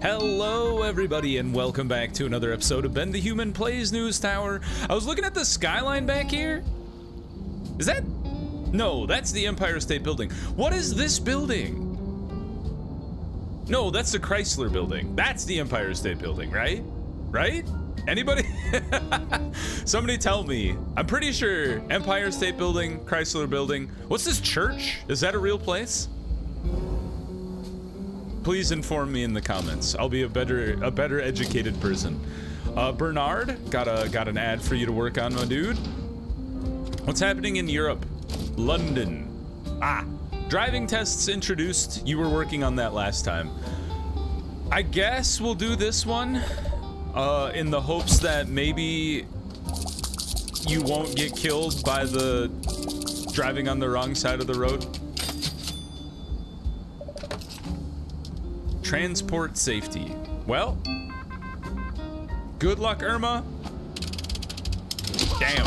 Hello everybody and welcome back to another episode of Ben the Human Plays News Tower. I was looking at the skyline back here. Is that? No, that's the Empire State Building. What is this building? No, that's the Chrysler Building. That's the Empire State Building, right? Right? Anybody? Somebody tell me. I'm pretty sure Empire State Building, Chrysler Building. What's this church? Is that a real place? Please inform me in the comments. I'll be a better educated person. Bernard, got an ad for you to work on, my dude. What's happening in Europe? London. Driving tests introduced. You were working on that last time. I guess we'll do this one in the hopes that maybe you won't get killed by the driving on the wrong side of the road. Transport safety. Well, good luck, Irma. Damn.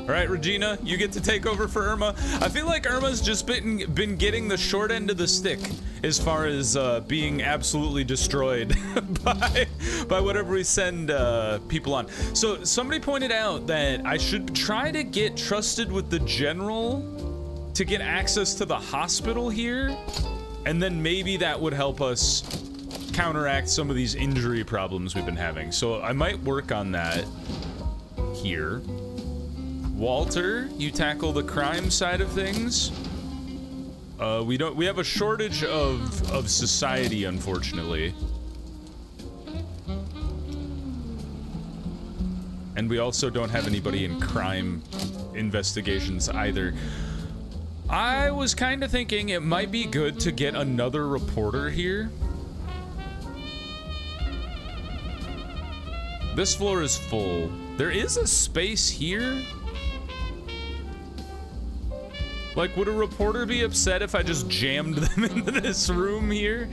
All right, Regina, you get to take over for Irma. I feel like Irma's just been getting the short end of the stick as far as being absolutely destroyed by whatever we send people on. So somebody pointed out that I should try to get trusted with the general to get access to the hospital here. And then maybe that would help us counteract some of these injury problems we've been having. So I might work on that here. Walter, you tackle the crime side of things. We have a shortage of society, unfortunately. And we also don't have anybody in crime investigations either. I was kind of thinking it might be good to get another reporter here. This floor is full. There is a space here. Like, would a reporter be upset if I just jammed them into this room here?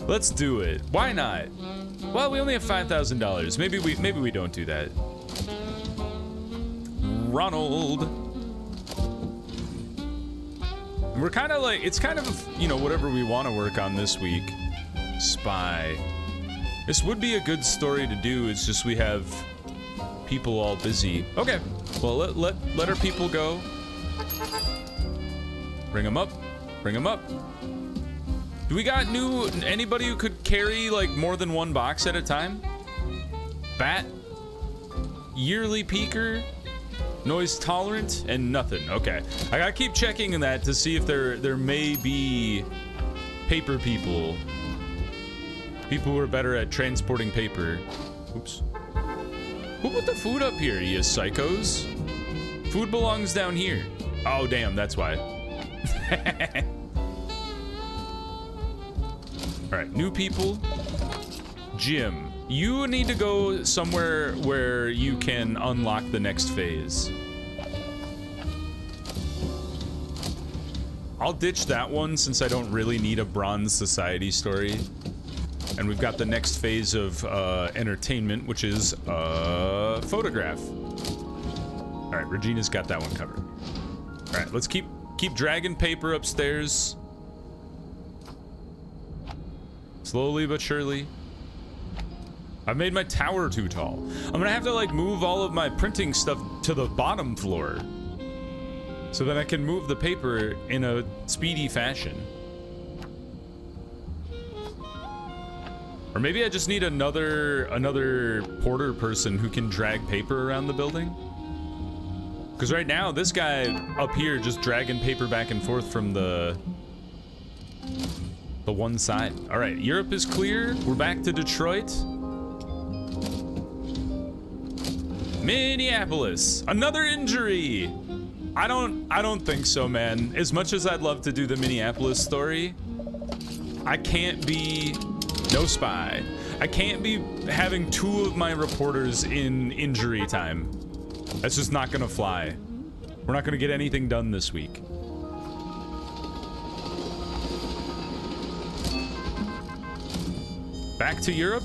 Let's do it. Why not? Well, we only have $5,000. Maybe we don't do that. Ronald. We're kind of like, it's kind of, you know, whatever we want to work on this week. Spy. This would be a good story to do. It's just we have people all busy. Okay, well, let our people go. Bring them up. Bring them up. Do we got anybody who could carry like more than one box at a time? Bat. Yearly peaker. Noise tolerant and nothing. Okay, I gotta keep checking that to see if there may be paper people who are better at transporting paper. Oops. Who put the food up here, you psychos? Food belongs down here. Oh damn, that's why. All right, new people. Jim, you need to go somewhere where you can unlock the next phase. I'll ditch that one since I don't really need a bronze society story. And we've got the next phase of entertainment, which is photograph. All right, Regina's got that one covered. All right, let's keep dragging paper upstairs. Slowly but surely. I've made my tower too tall. I'm gonna have to like move all of my printing stuff to the bottom floor so that I can move the paper in a speedy fashion. Or maybe I just need another porter person who can drag paper around the building. Because right now, this guy up here just dragging paper back and forth from the one side. All right, Europe is clear. We're back to Detroit. Minneapolis, another injury. I don't think so, man. As much as I'd love to do the Minneapolis story, I can't be no spy. I can't be having two of my reporters in injury time. That's just not gonna fly. We're not gonna get anything done this week. Back to Europe?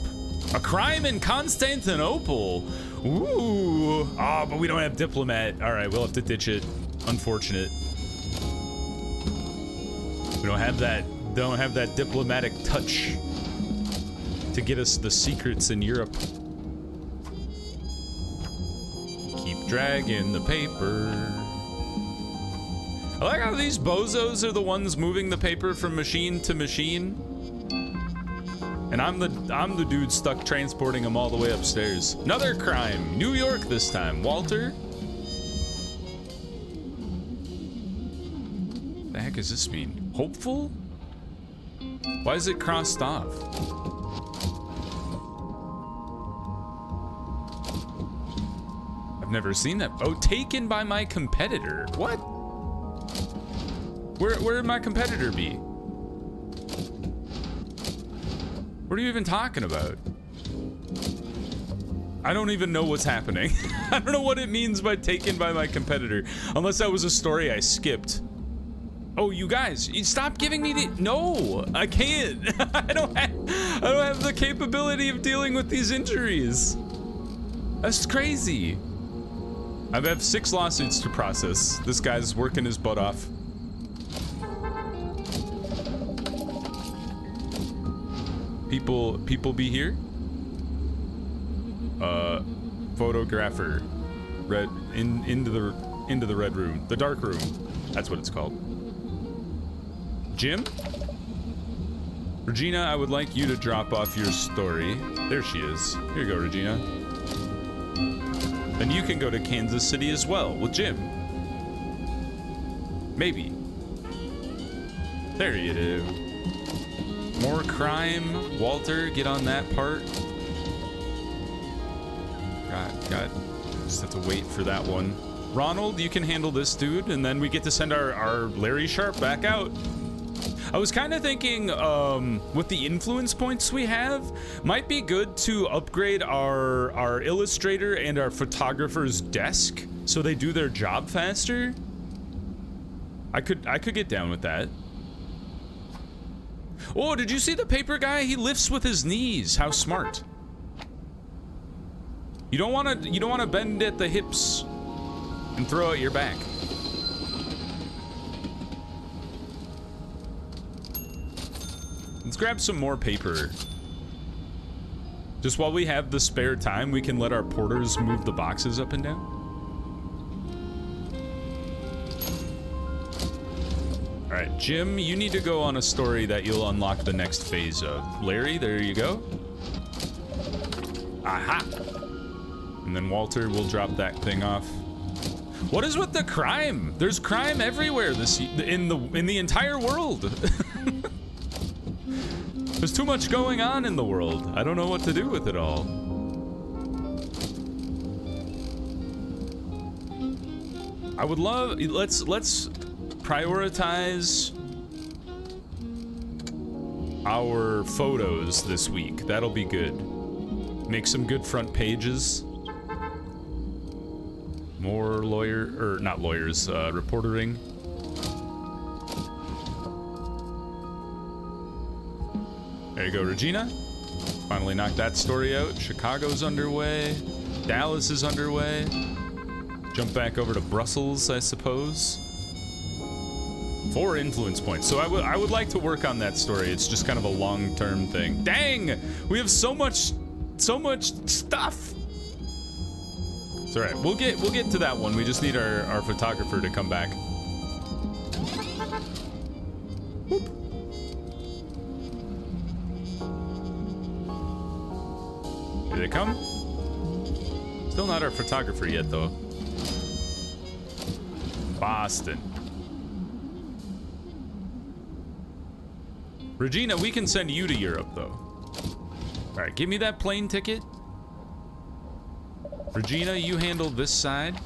A crime in Constantinople. Ooh. Oh, but we don't have diplomat. All right, we'll have to ditch it. Unfortunate. We don't have that diplomatic touch. to get us the secrets in Europe. Keep dragging the paper. I like how these bozos are the ones moving the paper from machine to machine. And I'm the dude stuck transporting them all the way upstairs. Another crime. New York this time. Walter? The heck does this mean? Hopeful? Why is it crossed off? I've never seen that. Oh, taken by my competitor. What? Where would my competitor be? What are you even talking about? I don't even know what's happening. I don't know what it means by taken by my competitor, unless that was a story I skipped. Oh, you guys, you stop giving me the... No, I can't. I don't have the capability of dealing with these injuries. That's crazy. I have 6 lawsuits to process. This guy's working his butt off. People be here? Photographer. Red into the red room. The dark room. That's what it's called. Jim? Regina, I would like you to drop off your story. There she is. Here you go, Regina. Then you can go to Kansas City as well with Jim. Maybe. There you do. More crime. Walter, get on that part. God. Just have to wait for that one. Ronald, you can handle this dude, and then we get to send our Larry Sharp back out. I was kind of thinking, with the influence points we have, might be good to upgrade our illustrator and our photographer's desk so they do their job faster. I could get down with that. Oh, did you see the paper guy? He lifts with his knees. How smart. You don't want to bend at the hips and throw out your back. Let's grab some more paper. Just while we have the spare time, we can let our porters move the boxes up and down. All right, Jim, you need to go on a story that you'll unlock the next phase of. Larry, there you go. Aha! And then Walter will drop that thing off. What is with the crime? There's crime everywhere in the entire world. There's too much going on in the world. I don't know what to do with it all. I would love, let's prioritize our photos this week. That'll be good. Make some good front pages. More reportering. There you go, Regina. Finally knocked that story out. Chicago's underway. Dallas is underway. Jump back over to Brussels, I suppose. 4 influence points. So I would like to work on that story. It's just kind of a long-term thing. Dang! We have so much stuff. It's all right. We'll get to that one. We just need our photographer to come back. Whoop. Here they come. Still not our photographer yet, though. Boston. Regina, we can send you to Europe, though. All right, give me that plane ticket. Regina, you handle this side.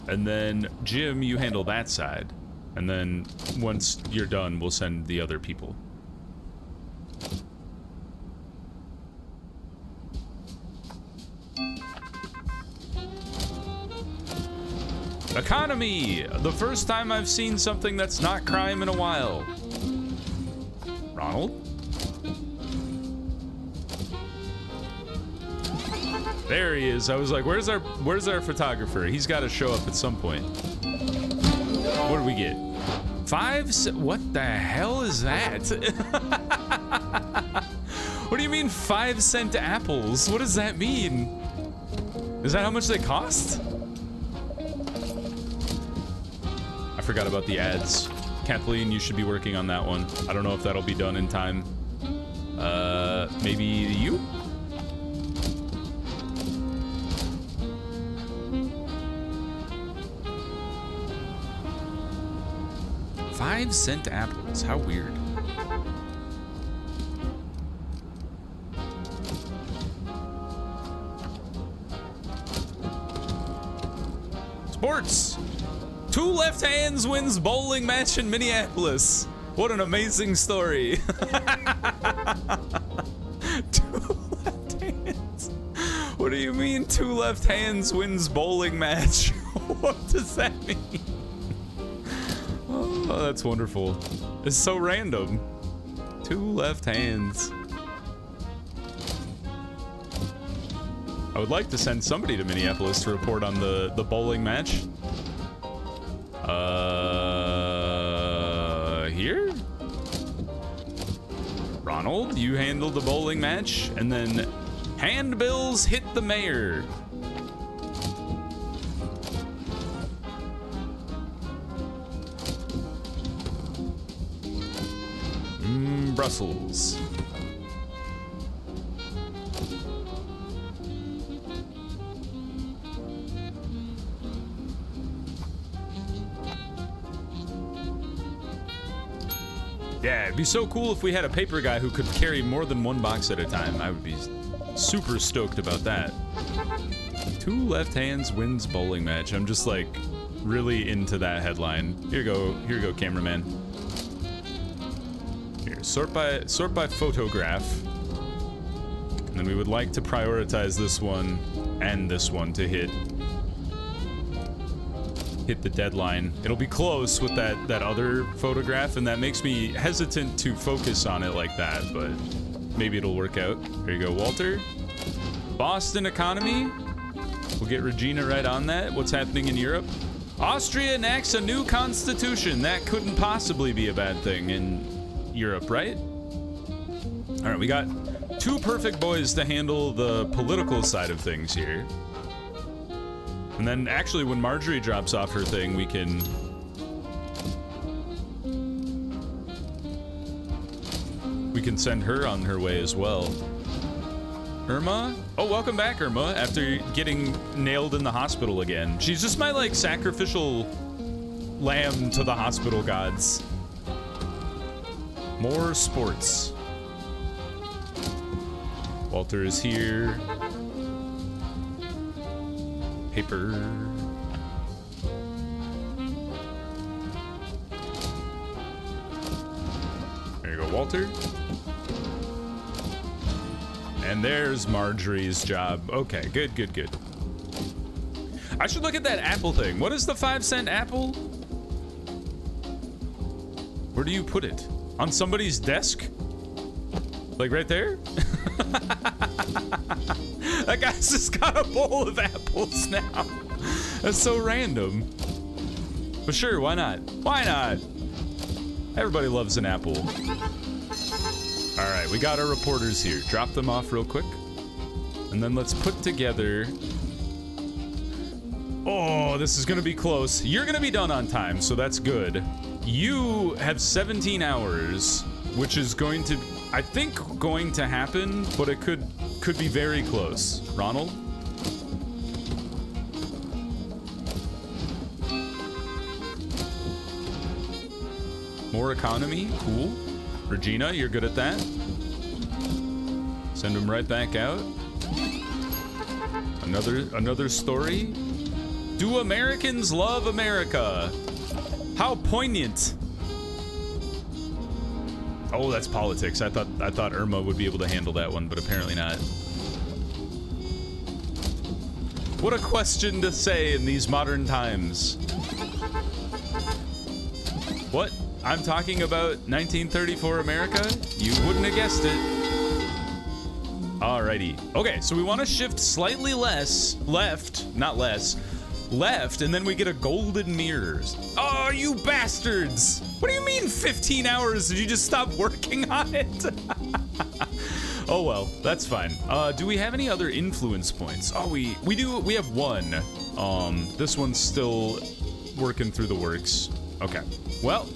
And then, Jim, you handle that side. And then, once you're done, we'll send the other people. Economy! The first time I've seen something that's not crime in a while. Ronald? There he is. I was like, where's our photographer? He's got to show up at some point. What did we get? 5? What the hell is that? What do you mean mean 5-cent apples? What does that mean? Is that how much they cost? I forgot about the ads. Kathleen, you should be working on that one. I don't know if that'll be done in time. Maybe you? $5-cent apples. How weird. Sports. 2 left hands wins bowling match in Minneapolis. What an amazing story. 2 left hands. What do you mean 2 left hands wins bowling match? What does that mean? Oh, that's wonderful. It's so random. 2 left hands. I would like to send somebody to Minneapolis to report on the bowling match. Here? Ronald, you handled the bowling match, and then handbills hit the mayor. Brussels. Yeah, it'd be so cool if we had a paper guy who could carry more than 1 box at a time. I would be super stoked about that. 2 left hands wins bowling match. I'm just like really into that headline. Here you go, cameraman. Here, sort by photograph. And then we would like to prioritize this one and this one to hit the deadline. It'll be close with that other photograph, and that makes me hesitant to focus on it like that, but maybe it'll work out. There you go, Walter. Boston economy. We'll get Regina right on that. What's happening in Europe? Austria enacts a new constitution. That couldn't possibly be a bad thing in Europe, right? All right, we got 2 perfect boys to handle the political side of things here. And then actually when Marjorie drops off her thing, we can send her on her way as well. Irma? Oh, welcome back, Irma, after getting nailed in the hospital again. She's just my, like, sacrificial lamb to the hospital gods. More sports. Walter is here. Paper. There you go, Walter. And there's Marjorie's job. Okay, good. I should look at that apple thing. What is the 5-cent apple? Where do you put it? On somebody's desk? Like right there? That guy's just got a bowl of apples now. That's so random. But sure, why not? Why not? Everybody loves an apple. All right, we got our reporters here. Drop them off real quick. And then let's put together... Oh, this is gonna be close. You're gonna be done on time, so that's good. You have 17 hours, which is going to... I think going to happen, but it could be very close. Ronald? More economy, cool. Regina, you're good at that. Send him right back out. Another story. Do Americans love America? How poignant. Oh, that's politics. I thought Irma would be able to handle that one, but apparently not. What a question to say in these modern times. What? I'm talking about 1934 America? You wouldn't have guessed it. Alrighty. Okay, so we want to shift slightly left, not less, left, and then we get a golden mirror. Oh, you bastards! What do you mean 15 hours? Did you just stop working on it? Oh well, that's fine. Do we have any other influence points? Oh, we do. We have one. This one's still working through the works. Okay. Well,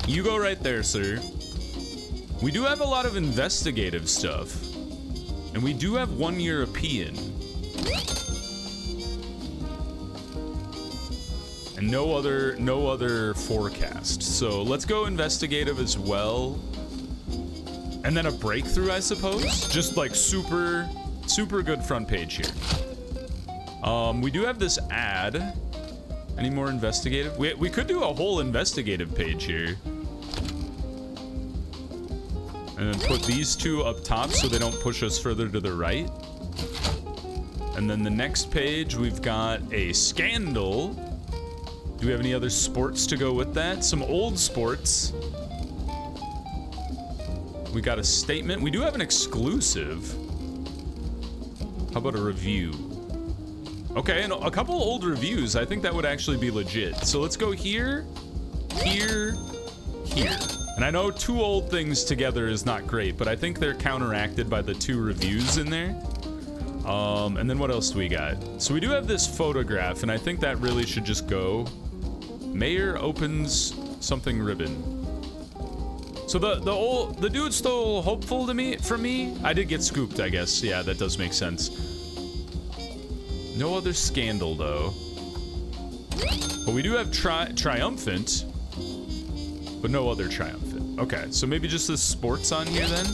you go right there, sir. We do have a lot of investigative stuff, and we do have one European, and no other forecast. So let's go investigative as well. And then a breakthrough, I suppose. Just like super good front page here. We do have this ad. Any more investigative? We could do a whole investigative page here. And then put these two up top so they don't push us further to the right. And then the next page, we've got a scandal. Do we have any other sports to go with that? Some old sports. We got a statement. We do have an exclusive. How about a review? Okay, and a couple old reviews. I think that would actually be legit. So let's go here, here, here. And I know two old things together is not great, but I think they're counteracted by the two reviews in there. And then what else do we got? So we do have this photograph, and I think that really should just go. Mayor opens something ribbon. So the dude's still hopeful to me from me. I did get scooped, I guess. Yeah, that does make sense. No other scandal though. But we do have triumphant, but no other triumphant. Okay, so maybe just the sports on here then.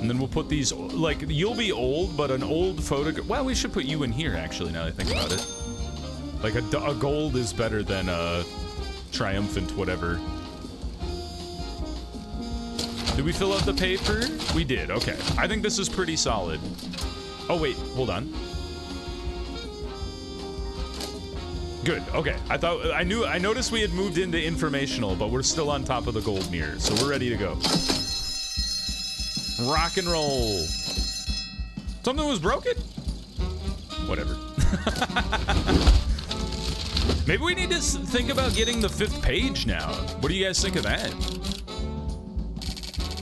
And then we'll put these, like, you'll be old, but an old photograph. Well, we should put you in here actually, now that I think about it. Like a gold is better than a triumphant whatever. Did we fill out the paper? We did, okay. I think this is pretty solid. Oh wait, hold on. Good, okay. I noticed we had moved into informational, but we're still on top of the gold mirror, so we're ready to go. Rock and roll. Something was broken? Whatever. Maybe we need to think about getting the 5th page now. What do you guys think of that?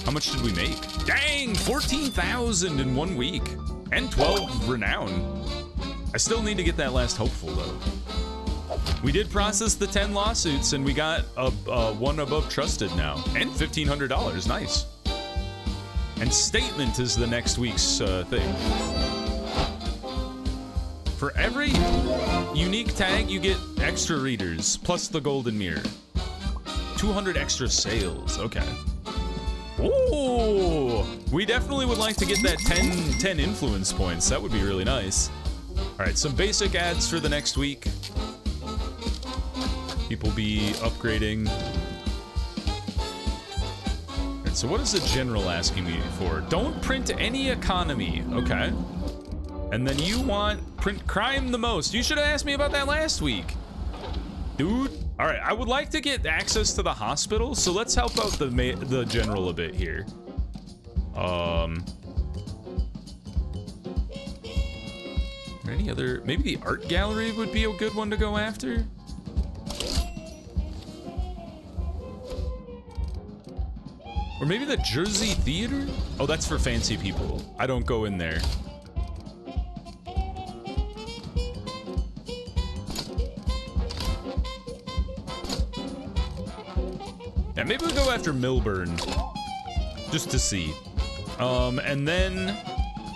How much did we make? Dang, 14,000 in 1 week. And 12 renown. I still need to get that last hopeful though. We did process the 10 lawsuits and we got a one above trusted now. And $1,500, nice. And statement is the next week's thing. For every unique tag, you get extra readers, plus the golden mirror. 200 extra sales, okay. Ooh, we definitely would like to get that 10 influence points. That would be really nice. All right, some basic ads for the next week. People be upgrading. All right, so what is the general asking me for? Don't print any economy, okay. And then you want print crime the most. You should have asked me about that last week. Dude. All right, I would like to get access to the hospital, so let's help out the general a bit here. Any other, maybe the art gallery would be a good one to go after. Or maybe the Jersey Theater? Oh, that's for fancy people. I don't go in there. Yeah, maybe we'll go after Milburn, just to see. And then,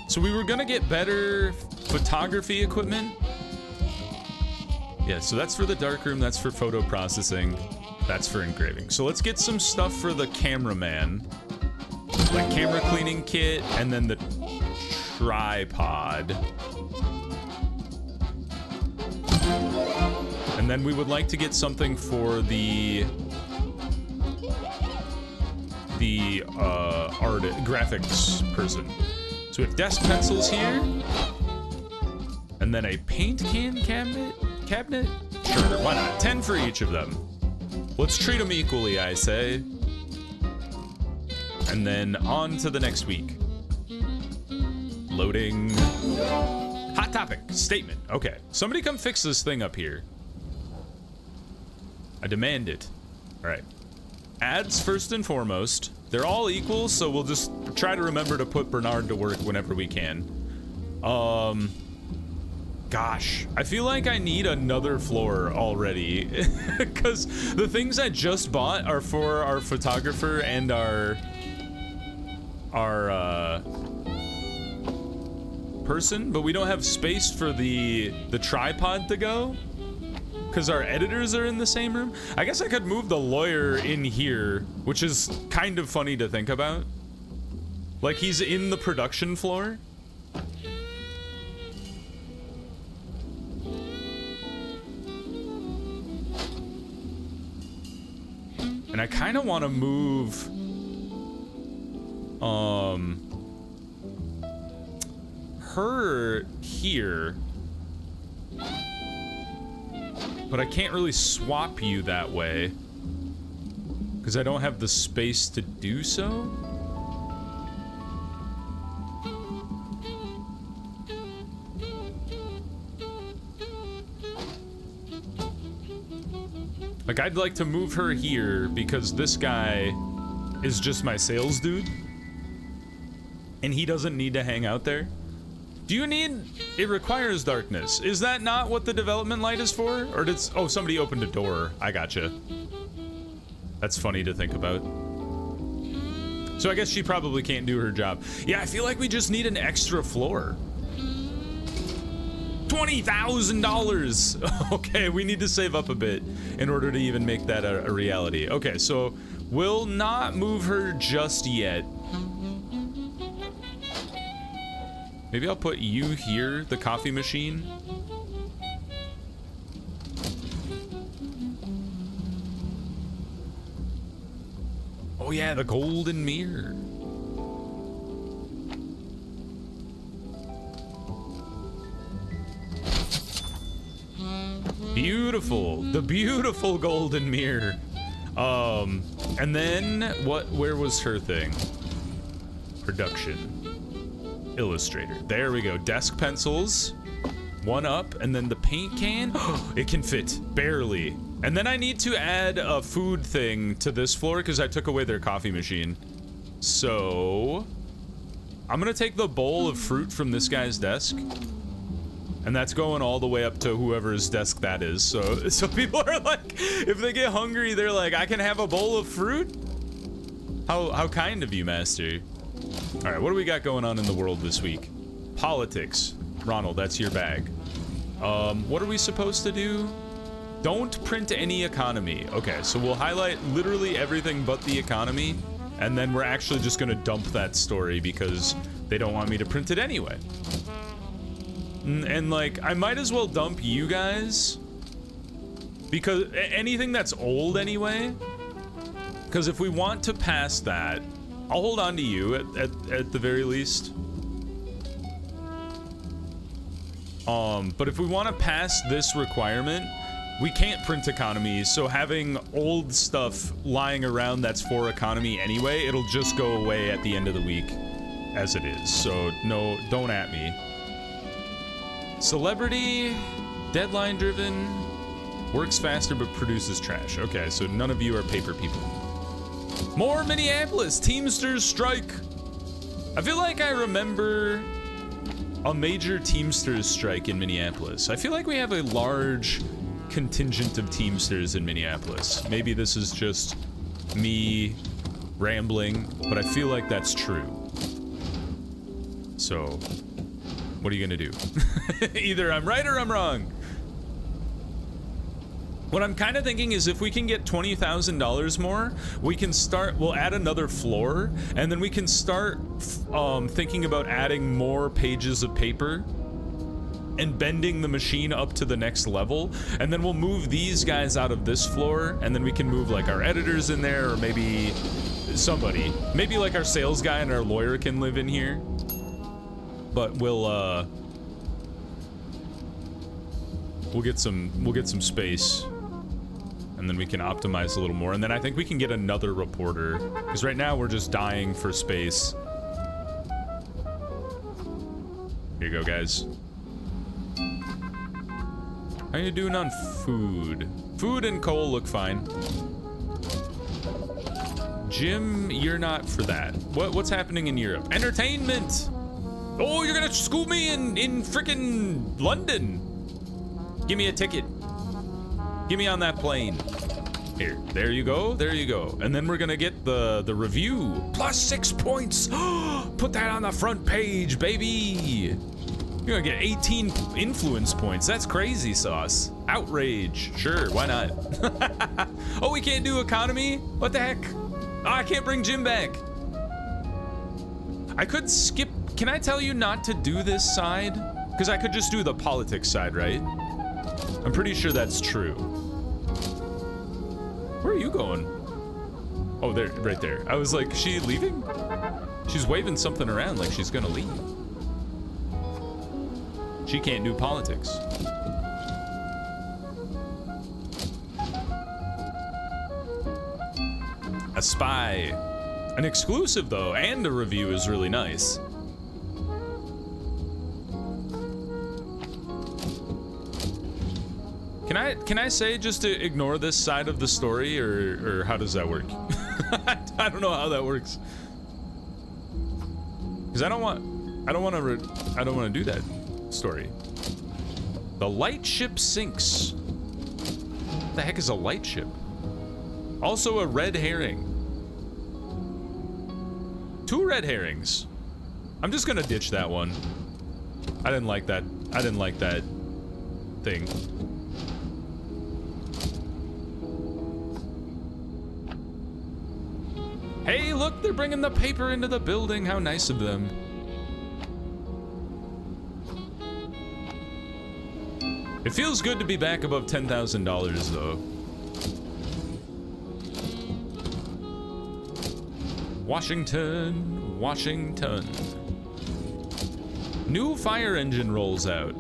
so we were gonna get better photography equipment. Yeah, so that's for the darkroom, that's for photo processing, that's for engraving. So let's get some stuff for the cameraman, like camera cleaning kit, and then the tripod. And then we would like to get something for the art graphics person. So we have desk pencils here, and then a paint cabinet. Sure, why not? 10 for each of them. Let's treat them equally, I say. And then on to the next week. Loading. Hot topic statement. Okay, somebody come fix this thing up here. I demand it. All right. Ads first and foremost. They're all equal, so we'll just try to remember to put Bernard to work whenever we can. Gosh, I feel like I need another floor already because the things I just bought are for our photographer and our person, but we don't have space for the tripod to go because our editors are in the same room. I guess I could move the lawyer in here, which is kind of funny to think about. Like he's in the production floor. And I kind of want to move her here, but I can't really swap you that way because I don't have the space to do so. Like, I'd like to move her here because this guy is just my sales dude. And he doesn't need to hang out there. Do you need... It requires darkness. Is that not what the development light is for? Or did... Oh, somebody opened a door. I gotcha. That's funny to think about. So I guess she probably can't do her job. Yeah, I feel like we just need an extra floor. $20,000! Okay, we need to save up a bit in order to even make that a reality. Okay, so we'll not move her just yet. Maybe I'll put you here, the coffee machine. Oh yeah, the golden mirror. Beautiful, the beautiful golden mirror. And then where was her thing? Production. Illustrator. There we go. Desk pencils. One up, and then the paint can. It can fit, barely. And then I need to add a food thing to this floor because I took away their coffee machine. So I'm gonna take the bowl of fruit from this guy's desk. And that's going all the way up to whoever's desk that is. So people are like, if they get hungry, they're like, I can have a bowl of fruit? How kind of you, master. All right, what do we got going on in the world this week? Politics. Ronald, that's your bag. What are we supposed to do? Don't print any economy. Okay, so we'll highlight literally everything but the economy, and then we're actually just gonna dump that story because they don't want me to print it anyway. And like, I might as well dump you guys because anything that's old anyway, because if we want to pass that, I'll hold on to you at the very least. But if we want to pass this requirement, we can't print economies, so having old stuff lying around that's for economy anyway, it'll just go away at the end of the week as it is. So no, don't at me. Celebrity, deadline driven, works faster but produces trash. Okay, so none of you are paper people. More Minneapolis, Teamsters strike. I feel like I remember a major Teamsters strike in Minneapolis. I feel like we have a large contingent of Teamsters in Minneapolis. Maybe this is just me rambling, but I feel like that's true. So what are you gonna do? Either I'm right or I'm wrong. What I'm kind of thinking is if we can get $20,000 more, we can start, we'll add another floor, and then we can start thinking about adding more pages of paper and bending the machine up to the next level, and then we'll move these guys out of this floor, and then we can move like our editors in there, or maybe somebody. Maybe like our sales guy and our lawyer can live in here. But we'll get some space, and then we can optimize a little more, and then I think we can get another reporter because right now we're just dying for space. Here you go, guys. How you doing on food? Food and coal look fine. Jim, you're not for that. What's happening in Europe? Entertainment. Oh, you're gonna school me in frickin' London. Give me a ticket. Give me on that plane. Here, there you go, there you go. And then we're gonna get the review. Plus 6 points. Put that on the front page, baby. You're gonna get 18 influence points. That's crazy sauce. Outrage. Sure, why not? Oh, we can't do economy? What the heck? Oh, I can't bring Jim back. I could skip. Can I tell you not to do this side? Because I could just do the politics side, right? I'm pretty sure that's true. Where are you going? Oh, there, right there. I was like, is she leaving? She's waving something around like she's gonna leave. She can't do politics. A spy. An exclusive though, and a review is really nice. Can I say just to ignore this side of the story, or how does that work? I don't know how that works. Because I don't want to do that story. The light ship sinks. What the heck is a light ship? Also a red herring. 2 red herrings. I'm just gonna ditch that one. I didn't like that. I didn't like that thing. Hey, look, they're bringing the paper into the building. How nice of them. It feels good to be back above $10,000 though. Washington, Washington. New fire engine rolls out.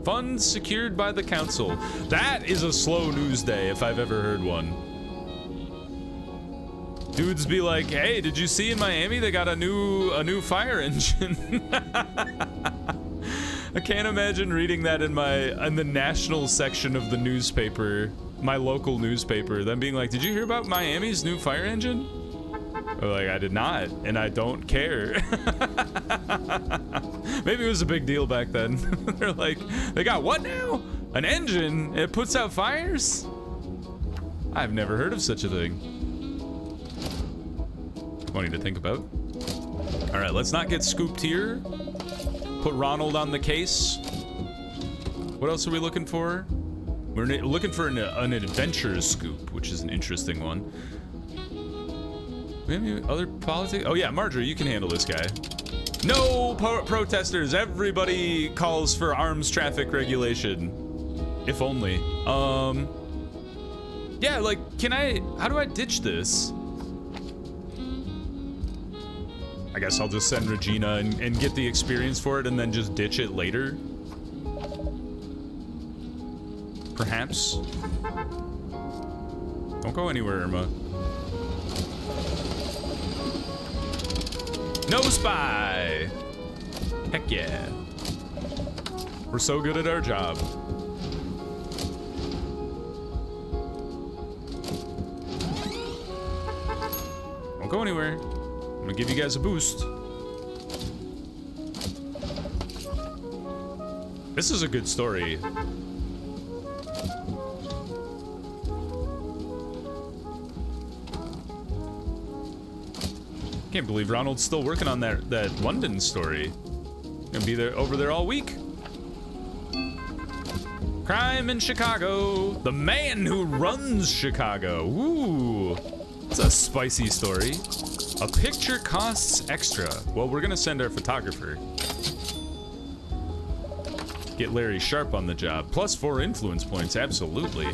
Funds secured by the council. That is a slow news day if I've ever heard one. Dudes be like, hey, did you see in Miami they got a new fire engine? I can't imagine reading that in the national section of the newspaper, my local newspaper, them being like, did you hear about Miami's new fire engine? Or like, I did not, and I don't care. Maybe it was a big deal back then. They're like, they got what now? An engine? It puts out fires? I've never heard of such a thing. Funny to think about. All right, let's not get scooped here. Put Ronald on the case. What else are we looking for? We're looking for an adventure scoop, which is an interesting one. We have any other politics? Oh yeah, Marjorie, you can handle this guy. No protesters. Everybody calls for arms traffic regulation. If only. Yeah, like, how do I ditch this? I guess I'll just send Regina and get the experience for it and then just ditch it later. Perhaps. Don't go anywhere, Irma. No spy! Heck yeah. We're so good at our job. Don't go anywhere. I'm gonna give you guys a boost. This is a good story. Can't believe Ronald's still working on that London story. Gonna be over there all week. Crime in Chicago. The man who runs Chicago. Ooh, it's a spicy story. A picture costs extra. Well, we're gonna send our photographer. Get Larry Sharp on the job. Plus 4 influence points, absolutely.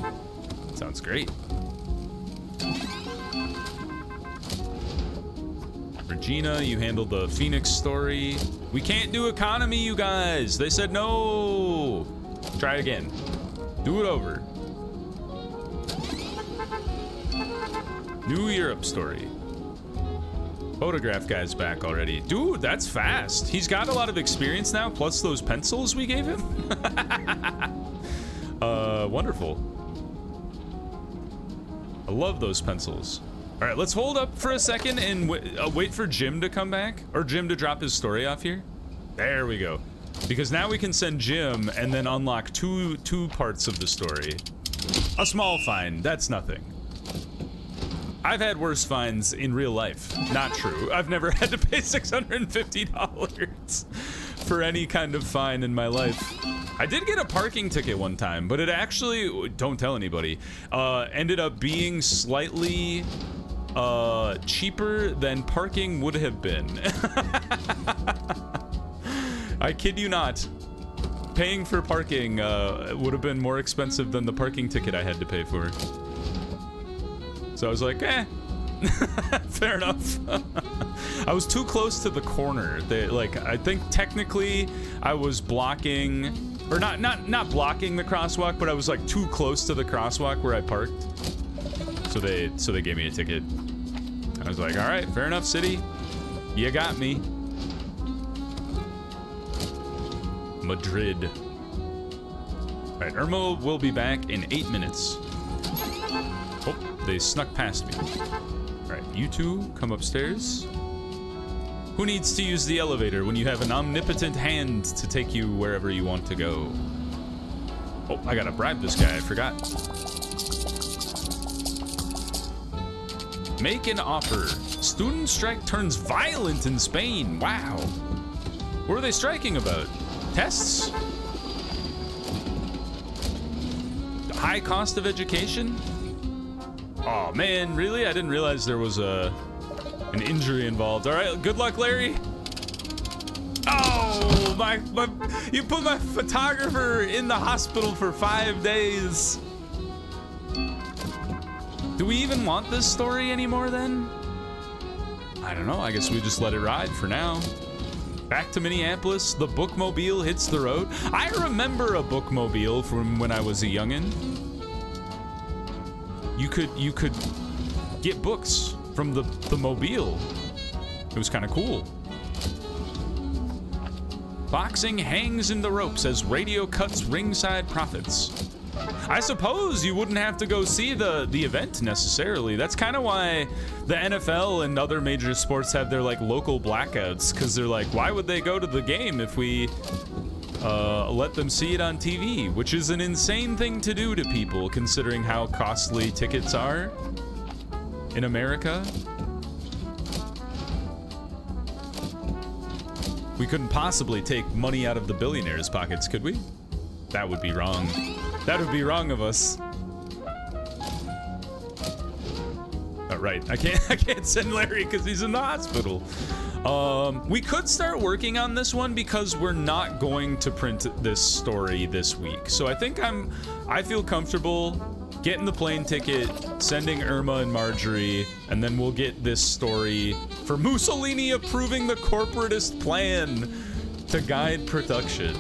Sounds great. Regina, you handled the Phoenix story. We can't do economy, you guys. They said no. Try again. Do it over. New Europe story. Photograph guy's back already. Dude, that's fast. He's got a lot of experience now, plus those pencils we gave him. Wonderful. I love those pencils. All right, let's hold up for a second and wait for Jim to come back, or Jim to drop his story off here. There we go. Because now we can send Jim and then unlock two parts of the story. A small fine, that's nothing. I've had worse fines in real life. Not true. I've never had to pay $650 for any kind of fine in my life. I did get a parking ticket one time, but it actually, don't tell anybody, ended up being slightly cheaper than parking would have been. I kid you not. Paying for parking would have been more expensive than the parking ticket I had to pay for. So I was like, eh, fair enough. I was too close to the corner. I think technically I was blocking, or not blocking the crosswalk, but I was like too close to the crosswalk where I parked. So they gave me a ticket. I was like, all right, fair enough, city. You got me. Madrid. All right, Irma will be back in 8 minutes. Oh, they snuck past me. All right, you two come upstairs. Who needs to use the elevator when you have an omnipotent hand to take you wherever you want to go? Oh, I gotta bribe this guy, I forgot. Make an offer. Student strike turns violent in Spain. Wow. What are they striking about? Tests? The high cost of education? Oh man, really? I didn't realize there was an injury involved. All right, good luck, Larry. Oh, you put my photographer in the hospital for 5 days. Do we even want this story anymore then? I don't know. I guess we just let it ride for now. Back to Minneapolis, the bookmobile hits the road. I remember a bookmobile from when I was a youngin'. You could get books from the mobile. It was kind of cool. Boxing hangs in the ropes as radio cuts ringside profits. I suppose you wouldn't have to go see the event necessarily. That's kind of why the NFL and other major sports have their like local blackouts, because they're like, why would they go to the game if we let them see it on TV? Which is an insane thing to do to people, considering how costly tickets are in America. We couldn't possibly take money out of the billionaires' pockets, could we? That would be wrong. That would be wrong of us. Oh, right. I can't send Larry because he's in the hospital. We could start working on this one because we're not going to print this story this week. So I think I feel comfortable getting the plane ticket, sending Irma and Marjorie, and then we'll get this story for Mussolini approving the corporatist plan to guide production.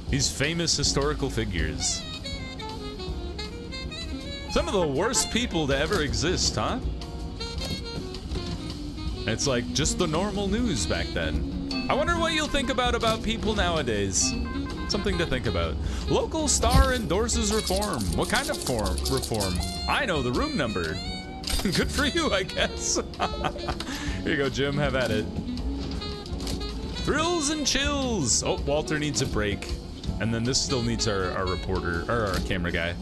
These famous historical figures. Some of the worst people to ever exist, huh? It's like just the normal news back then. I wonder what you'll think about people nowadays. Something to think about. Local star endorses reform. What kind of reform? I know the room number. Good for you, I guess. Here you go, Jim. Have at it. Thrills and chills. Oh, Walter needs a break. And then this still needs our reporter, or our camera guy.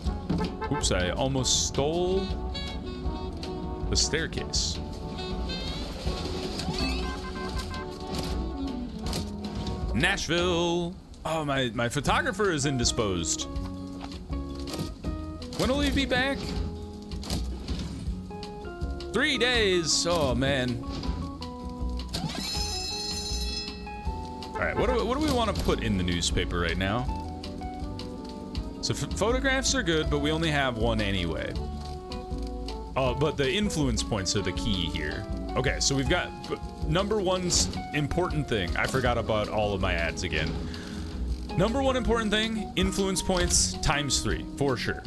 Oops, I almost stole the staircase. Nashville. Oh, my photographer is indisposed. When will he be back? 3 days. Oh, man. All right, what do we want to put in the newspaper right now? So photographs are good, but we only have one anyway. Oh, but the influence points are the key here. Okay, so we've got number one important thing. I forgot about all of my ads again. Number one important thing, influence points times 3, for sure.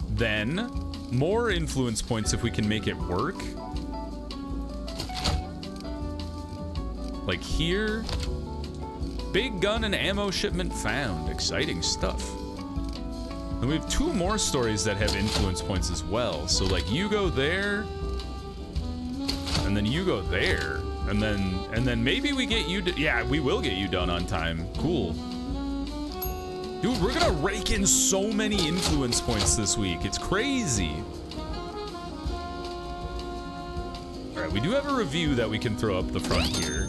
Then more influence points if we can make it work. Like here. Big gun and ammo shipment found. Exciting stuff. And we have 2 more stories that have influence points as well. So like you go there, and then you go there, and then maybe we get you. Yeah, we will get you done on time. Cool, dude. We're gonna rake in so many influence points this week. It's crazy. All right, we do have a review that we can throw up the front here.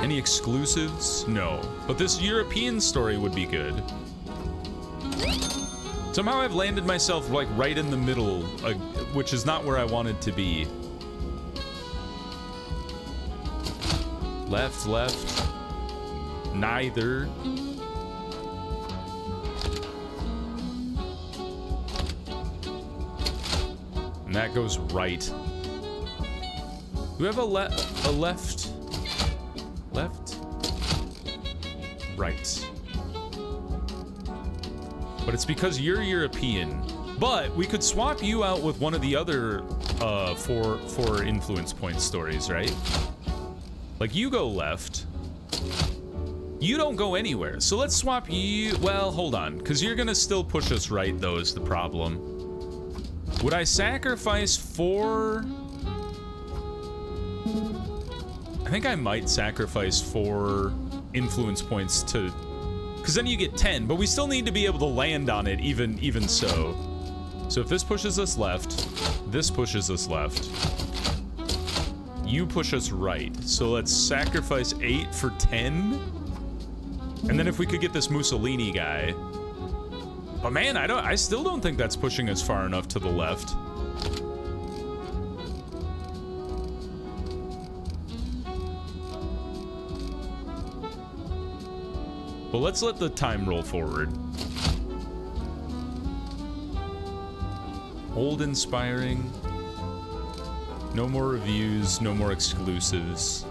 Any exclusives? No, but this European story would be good. Somehow I've landed myself like right in the middle, which is not where I wanted to be. Left, left, neither. And that goes right. Do we have a left, right? But it's because you're European. But we could swap you out with one of the other four influence point stories, right? Like you go left. You don't go anywhere. So let's swap you. Well, hold on, because you're gonna still push us right, though, is the problem. Would I sacrifice 4? I think I might sacrifice 4 influence points to, because then you get 10, but we still need to be able to land on it even so. So if this pushes us left, this pushes us left, you push us right. So let's sacrifice 8 for 10. And then if we could get this Mussolini guy. But man, I still don't think that's pushing us far enough to the left. But let's let the time roll forward. Old inspiring. No more reviews, no more exclusives.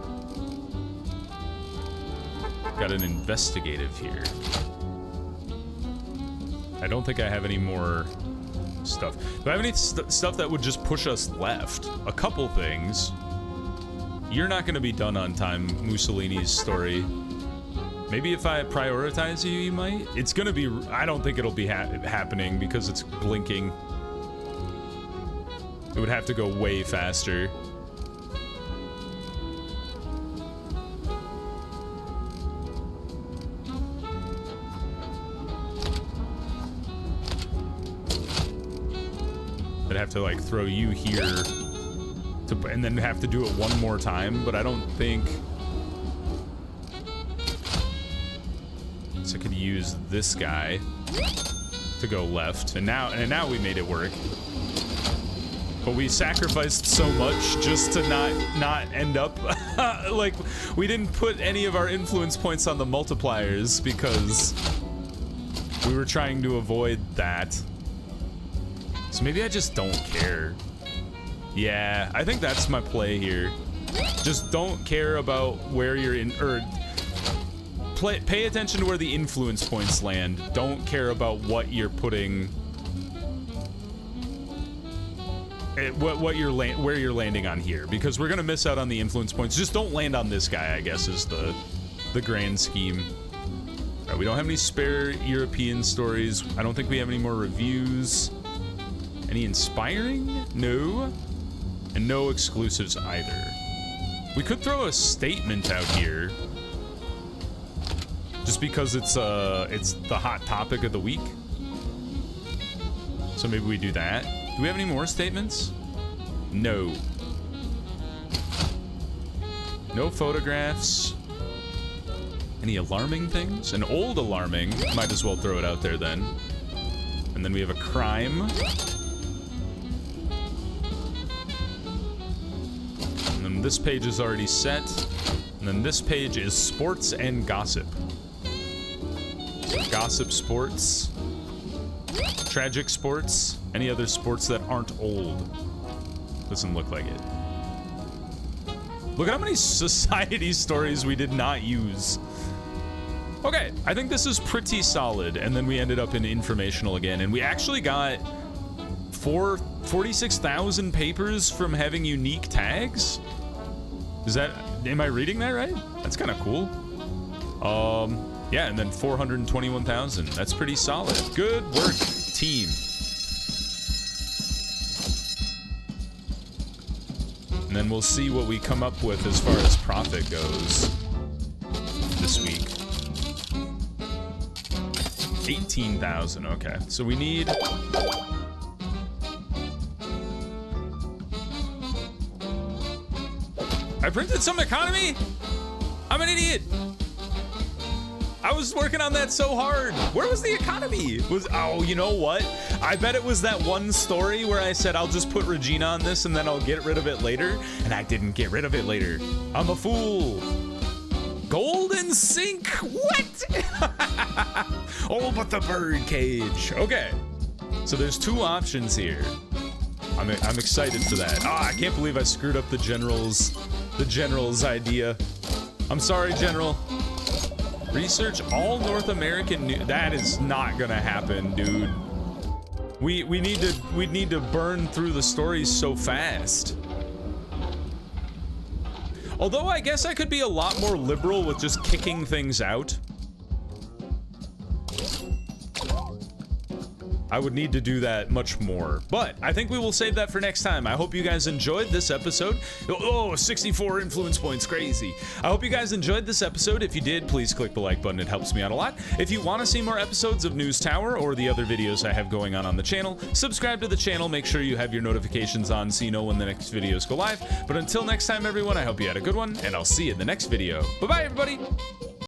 Got an investigative here. I don't think I have any more stuff. Do I have any stuff that would just push us left? A couple things. You're not going to be done on time, Mussolini's story. Maybe if I prioritize you, you might? It's going to be... I don't think it'll be happening because it's blinking. It would have to go way faster. I'd have to like throw you here to, and then have to do it one more time, but I don't think... So I could use this guy to go left, and now we made it work. But we sacrificed so much just to not end up like we didn't put any of our influence points on the multipliers because we were trying to avoid that. So maybe I just don't care. Yeah, I think that's my play here. Just don't care about where you're in, or pay attention to where the influence points land. Don't care about what you're putting, where you're landing on here, because we're gonna miss out on the influence points. Just don't land on this guy, I guess, is the grand scheme. All right, we don't have any spare European stories. I don't think we have any more reviews. Any inspiring? No. And no exclusives either. We could throw a statement out here, just because it's the hot topic of the week. So maybe we do that. Do we have any more statements? No. No photographs. Any alarming things? An old alarming. Might as well throw it out there then. And then we have a crime. And then this page is already set. And then this page is sports and gossip. So gossip sports. Tragic sports. Any other sports that aren't old. Doesn't look like it. Look at how many society stories we did not use. Okay, I think this is pretty solid. And then we ended up in informational again. And we actually got 46,000 papers from having unique tags. Is that... Am I reading that right? That's kind of cool. Yeah, and then 421,000. That's pretty solid. Good work, team. And then we'll see what we come up with as far as profit goes this week. 18,000, okay. So we need... I printed some economy? I'm an idiot. I was working on that so hard. Where was the economy? Oh, you know what? I bet it was that one story where I said I'll just put Regina on this and then I'll get rid of it later. And I didn't get rid of it later. I'm a fool. Golden sink? What? Oh, but the bird cage. Okay. So there's two options here. I'm excited for that. Ah, I can't believe I screwed up the general's idea. I'm sorry, General. Research all North American news. That is not gonna happen, dude. We need to burn through the stories so fast. Although I guess I could be a lot more liberal with just kicking things out. I would need to do that much more, but I think we will save that for next time. I hope you guys enjoyed this episode. Oh, 64 influence points, crazy. I hope you guys enjoyed this episode. If you did, please click the like button. It helps me out a lot. If you want to see more episodes of News Tower or the other videos I have going on the channel, subscribe to the channel. Make sure you have your notifications on so you know when the next videos go live. But until next time, everyone, I hope you had a good one, and I'll see you in the next video. Bye-bye, everybody.